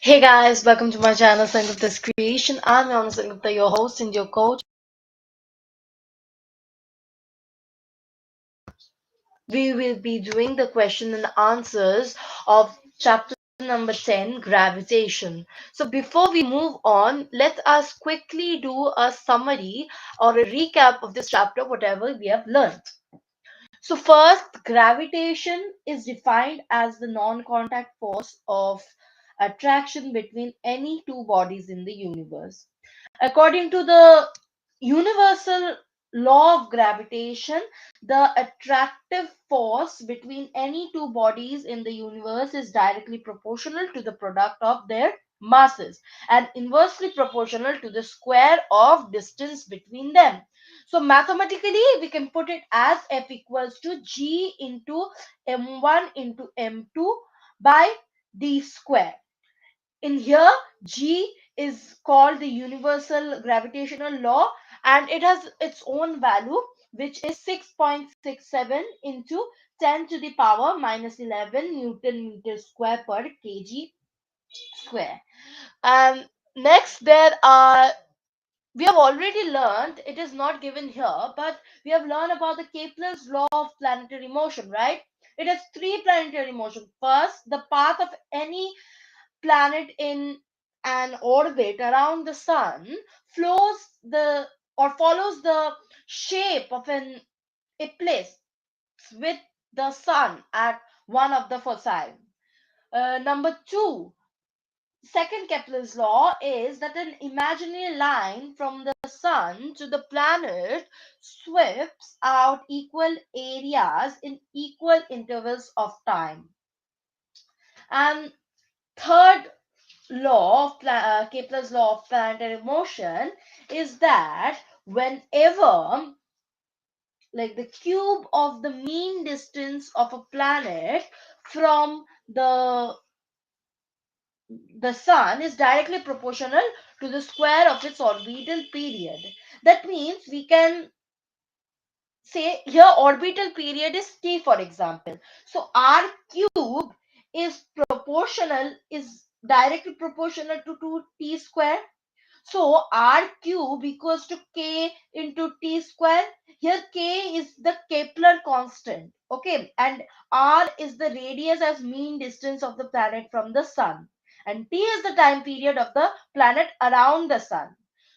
Hey guys, welcome to my channel Sengupta's Creation. I'm Yona Sengupta, your host and your coach. We will be doing the question and answers of chapter number 10, Gravitation. So before we move on, let us quickly do a summary or a recap of this chapter, whatever we have learned. So first, gravitation is defined as the non-contact force of attraction between any two bodies in the universe. According to the universal law of gravitation, the attractive force between any two bodies in the universe is directly proportional to the product of their masses and inversely proportional to the square of distance between them. So mathematically, we can put it as F equals to G into M1 into M2 by D square. In here, G is called the universal gravitational law and it has its own value, which is 6.67 into 10 to the power minus 11 Newton meter square per kg square. And next, there are we have already learned, it is not given here, but we have learned about the Kepler's law of planetary motion, right? It has three planetary motion. First, the path of any planet in an orbit around the sun flows the or follows the shape of an ellipse with the sun at one of the foci. Number two, second Kepler's law is that an imaginary line from the sun to the planet sweeps out equal areas in equal intervals of time. And third law of Kepler's law of planetary motion is that whenever like the cube of the mean distance of a planet from the sun is directly proportional to the square of its orbital period. That means we can say here orbital period is t, for example. So r cube is directly proportional to 2t square. So r cube equals to k into t square. Here k is the Kepler constant. Okay. And r is the radius as mean distance of the planet from the sun. And t is the time period of the planet around the sun.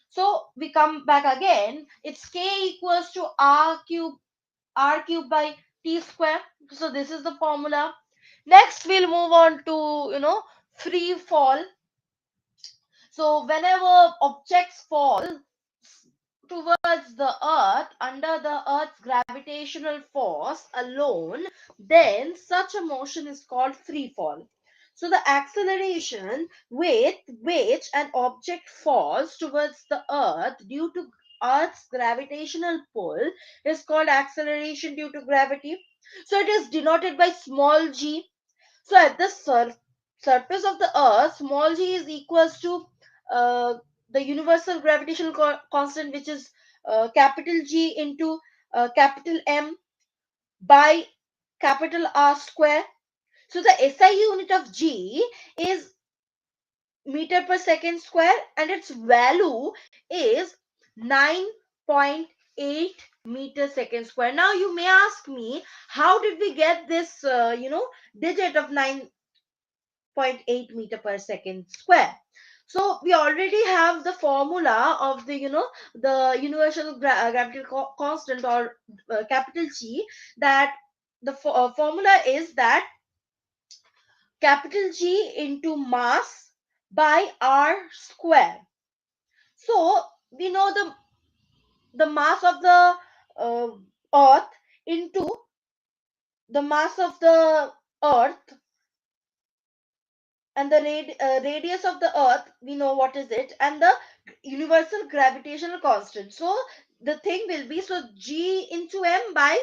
So we come back again. It's k equals to r cube by t square. So this is the formula. Next, we'll move on to free fall. So whenever objects fall towards the earth under the earth's gravitational force alone, then such a motion is called free fall. So the acceleration with which an object falls towards the earth due to earth's gravitational pull is called acceleration due to gravity. So it is denoted by small g. So at the surface of the earth, small g is equals to uh, the universal gravitational constant, which is capital G into capital M by capital R square. So the SI unit of G is meter per second square and its value is 9.8 meter second square. Now you may ask me, how did we get this digit of 9.8 meter per second square? So we already have the formula of the universal gravitational constant, or capital G, that the formula is that capital G into mass by R square. So we know the mass of the uh, earth into the mass of the earth, and the radius of the earth, we know what is it, and the universal gravitational constant. So the thing will be, so G into M by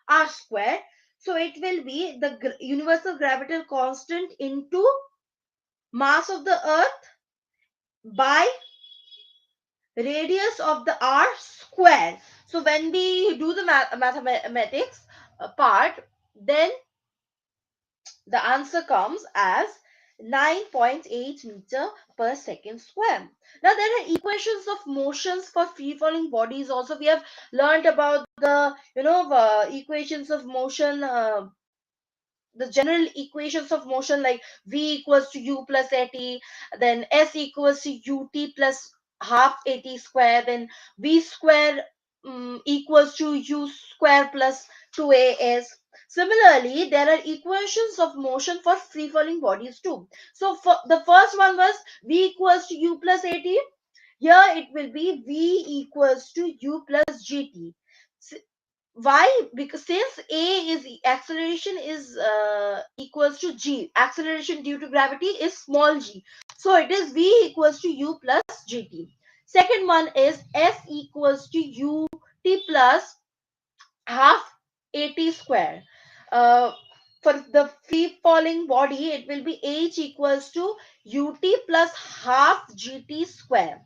R square. So it will be the universal gravitational constant into mass of the earth by radius of the R square. So when we do the mathematics part, then the answer comes as 9.8 meter per second square. Now there are equations of motions for free falling bodies also. We have learned about the equations of motion, the general equations of motion, like v equals to u plus at, then s equals to ut plus half at square, then v square equals to u square plus 2as. Similarly, there are equations of motion for free falling bodies too. So for the first one was v equals to u plus at. Here it will be v equals to u plus gt. Why? Because since a is acceleration is equals to g, acceleration due to gravity is small g, so it is v equals to u plus gt. Second one is s equals to ut plus half at square. uh, for the free falling body, it will be h equals to ut plus half gt square.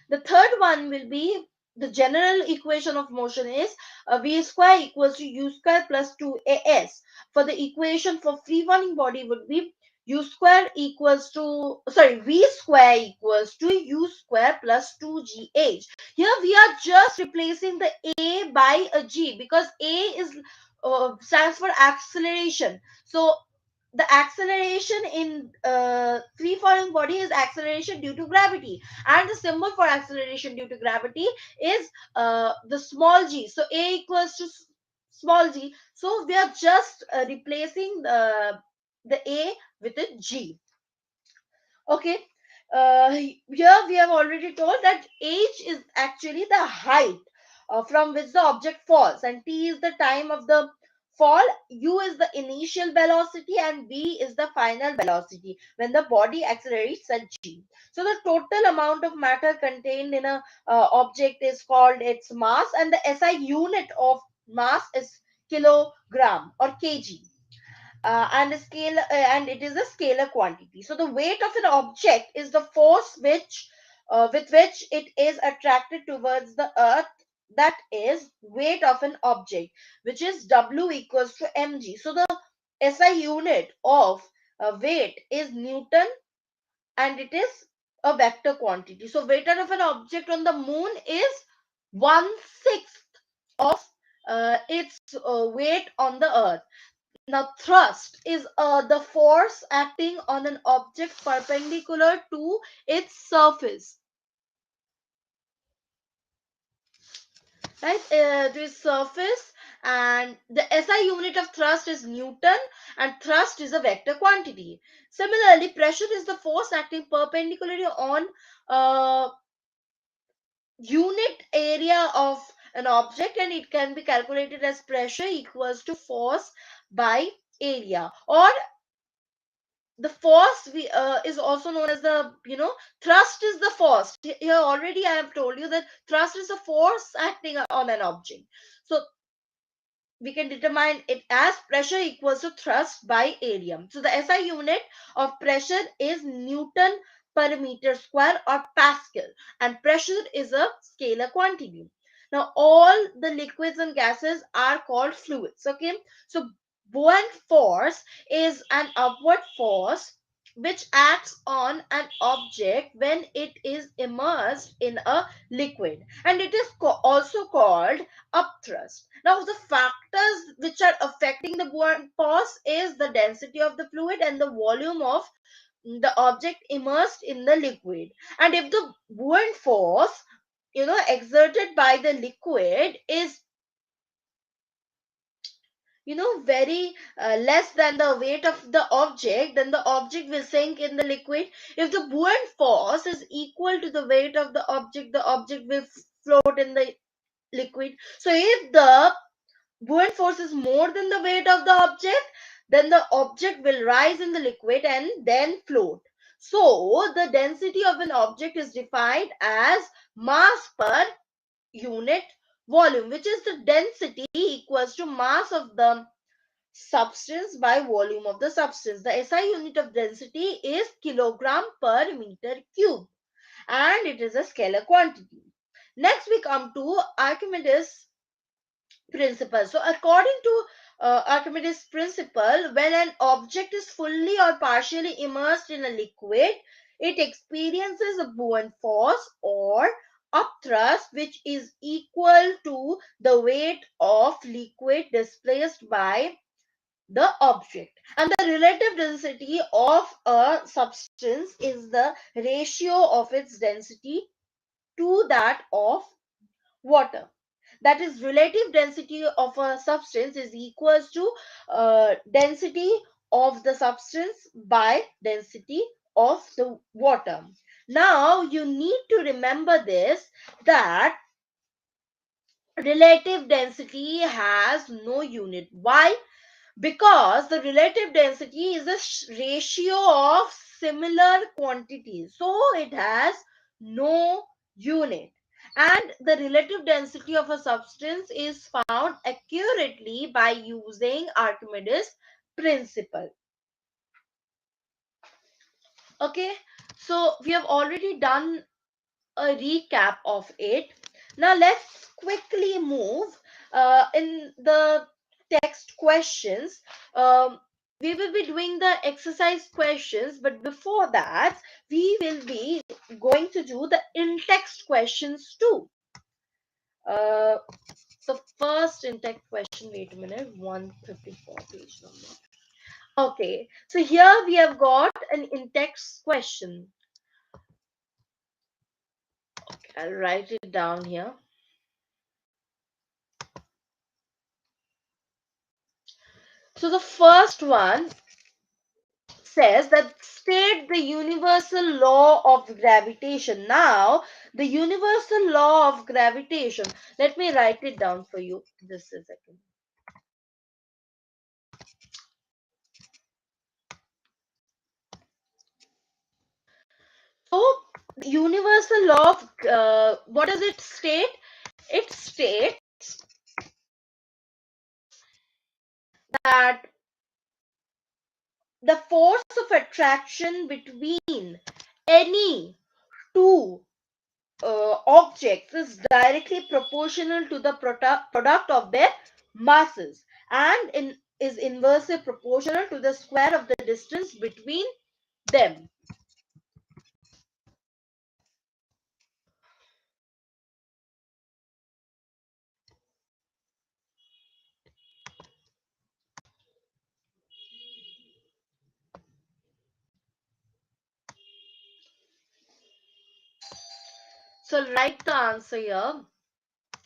The third one will be, the general equation of motion is v square equals to u square plus 2as. For the equation for free falling body would be u square equals to, sorry, v square equals to u square plus 2gh. Here we are just replacing the a by a g, because a is stands for acceleration. So the acceleration in free falling body is acceleration due to gravity, and the symbol for acceleration due to gravity is the small g. So a equals to small g, so we are just replacing the a with a g. Okay. Here we have already told that h is actually the height from which the object falls, and t is the time of the fall, u is the initial velocity, and v is the final velocity when the body accelerates at g. So the total amount of matter contained in a object is called its mass, and the SI unit of mass is kilogram or kg. And it is a scalar quantity. So the weight of an object is the force which with which it is attracted towards the earth. That is weight of an object, which is w equals to mg. So the SI unit of weight is newton, and it is a vector quantity. So weight of an object on the moon is 1/6 of its weight on the earth. Now, thrust is the force acting on an object perpendicular to its surface, right? To its surface, and the SI unit of thrust is Newton, and thrust is a vector quantity. Similarly, pressure is the force acting perpendicularly on unit area of an object, and it can be calculated as pressure equals to force by area, or the force is also known as the, thrust is the force. Here already I have told you that thrust is a force acting on an object. So we can determine it as pressure equals to thrust by area. So the SI unit of pressure is Newton per meter square or Pascal, and pressure is a scalar quantity. Now all the liquids and gases are called fluids. Okay, so buoyant force is an upward force which acts on an object when it is immersed in a liquid, and it is also called upthrust. Now, the factors which are affecting the buoyant force is the density of the fluid and the volume of the object immersed in the liquid. And if the buoyant force, exerted by the liquid is, very less than the weight of the object, then the object will sink in the liquid. If the buoyant force is equal to the weight of the object will float in the liquid. So if the buoyant force is more than the weight of the object, then the object will rise in the liquid and then float. So the density of an object is defined as mass per unit volume, which is the density equals to mass of the substance by volume of the substance. The SI unit of density is kilogram per meter cube, and it is a scalar quantity. Next we come to Archimedes principle. So according to Archimedes' principle, when an object is fully or partially immersed in a liquid, it experiences a buoyant force or upthrust which is equal to the weight of liquid displaced by the object. And the relative density of a substance is the ratio of its density to that of water. That is, relative density of a substance is equals to density of the substance by density of the water. Now you need to remember this, that relative density has no unit. Why? Because the relative density is a ratio of similar quantities, so it has no unit. And the relative density of a substance is found accurately by using Archimedes principle. Okay, so we have already done a recap of it. Now let's quickly move in the text questions. We will be doing the exercise questions, but before that, we will be going to do the in-text questions too. Uh, so first in-text question, wait a minute, 154 page number. Okay, so here we have got an in-text question. I'll write it down here. So the first one says that state the universal law of gravitation. Now, the universal law of gravitation, let me write it down for you. Just a second. So, the universal law of, what does it state? It states that the force of attraction between any two objects is directly proportional to the product of their masses, and is inversely proportional to the square of the distance between them. So I'll write the answer here.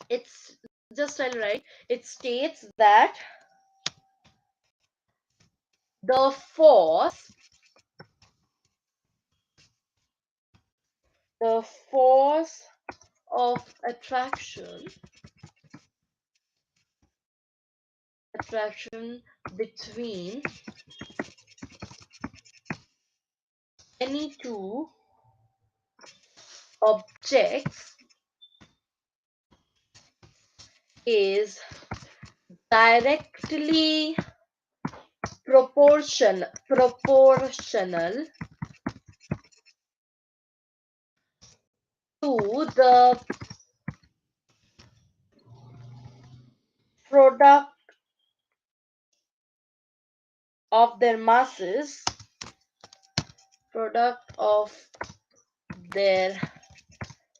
It's just, I'll write, it states that the force of attraction between any two objects is directly proportional to the product of their masses, product of their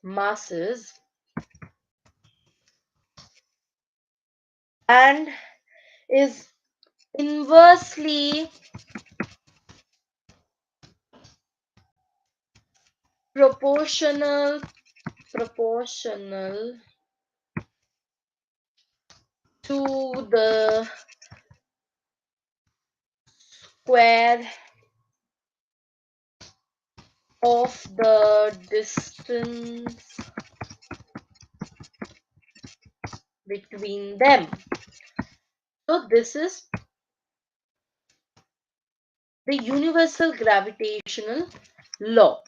masses, and is inversely proportional to the square of the distance between them. So this is the universal gravitational law.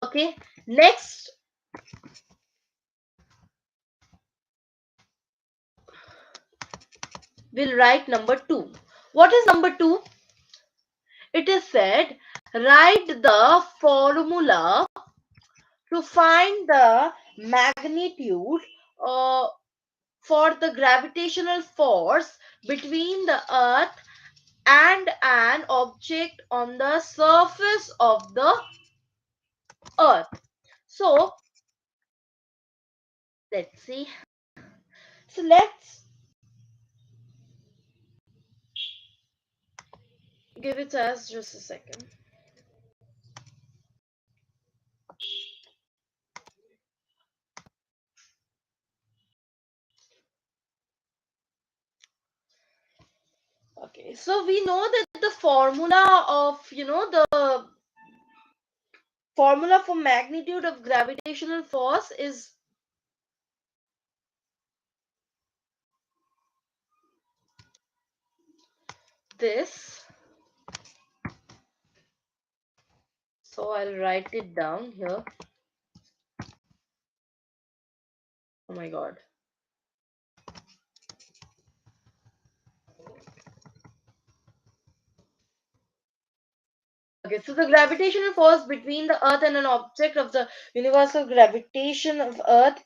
Okay, next we'll write number 2. What is number 2? It is said, write the formula to find the magnitude for the gravitational force between the Earth and an object on the surface of the Earth. So let's see. So let's give it to us just a second. Okay, so we know that the formula of, the formula for magnitude of gravitational force is this. So I'll write it down here. Oh my god. Okay, so the gravitational force between the Earth and an object of the universal gravitation of Earth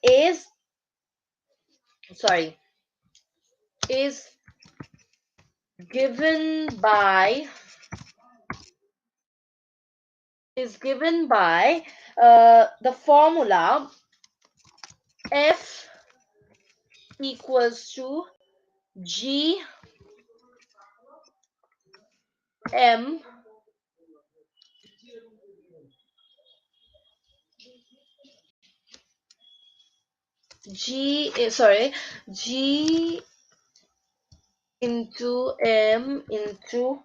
sorry, is given by the formula F equals to G M G into M into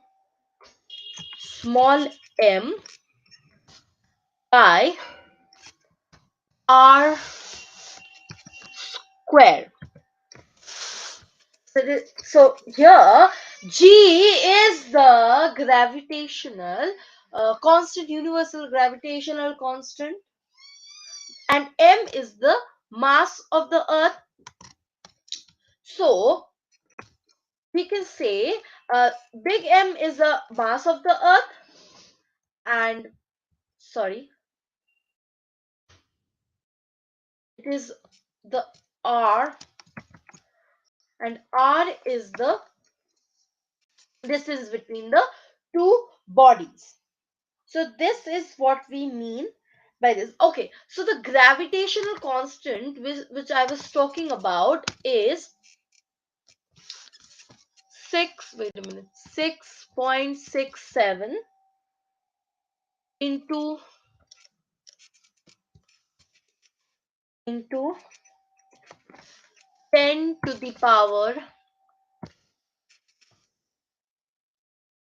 small m by R square. So here G is the gravitational constant, universal gravitational constant, and M is the mass of the Earth. So we can say big M is the mass of the Earth, and sorry, it is the R, and R is the distance between the two bodies. So this is what we mean by this. Okay, so the gravitational constant which I was talking about is 6.67 into 10 to the power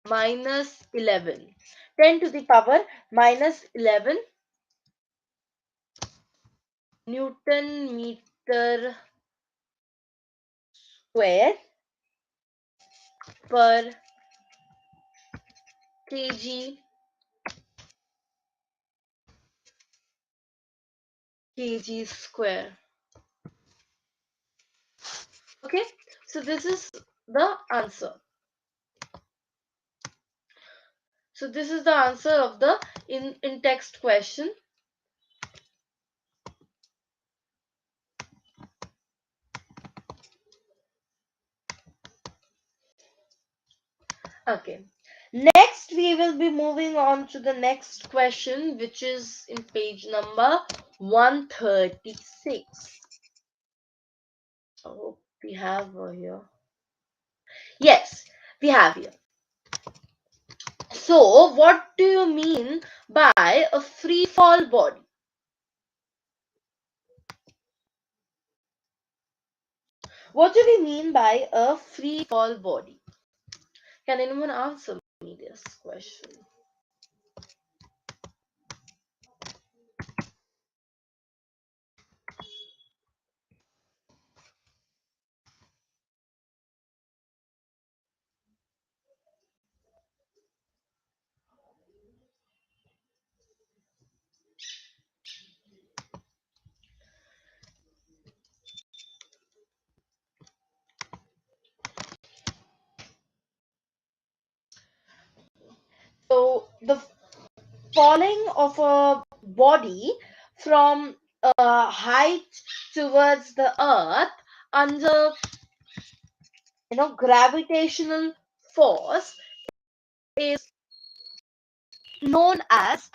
minus 11. 10 to the power minus 11 Newton meter square per kg square. Okay, so this is the answer. So this is the answer of the in text question. Okay. Next, we will be moving on to the next question, which is in page number 136. Oh, we have here. Yes, we have here. So, what do you mean by a free fall body? What do we mean by a free fall body? Can anyone answer me this question? So, the falling of a body from a height towards the earth under gravitational force is known as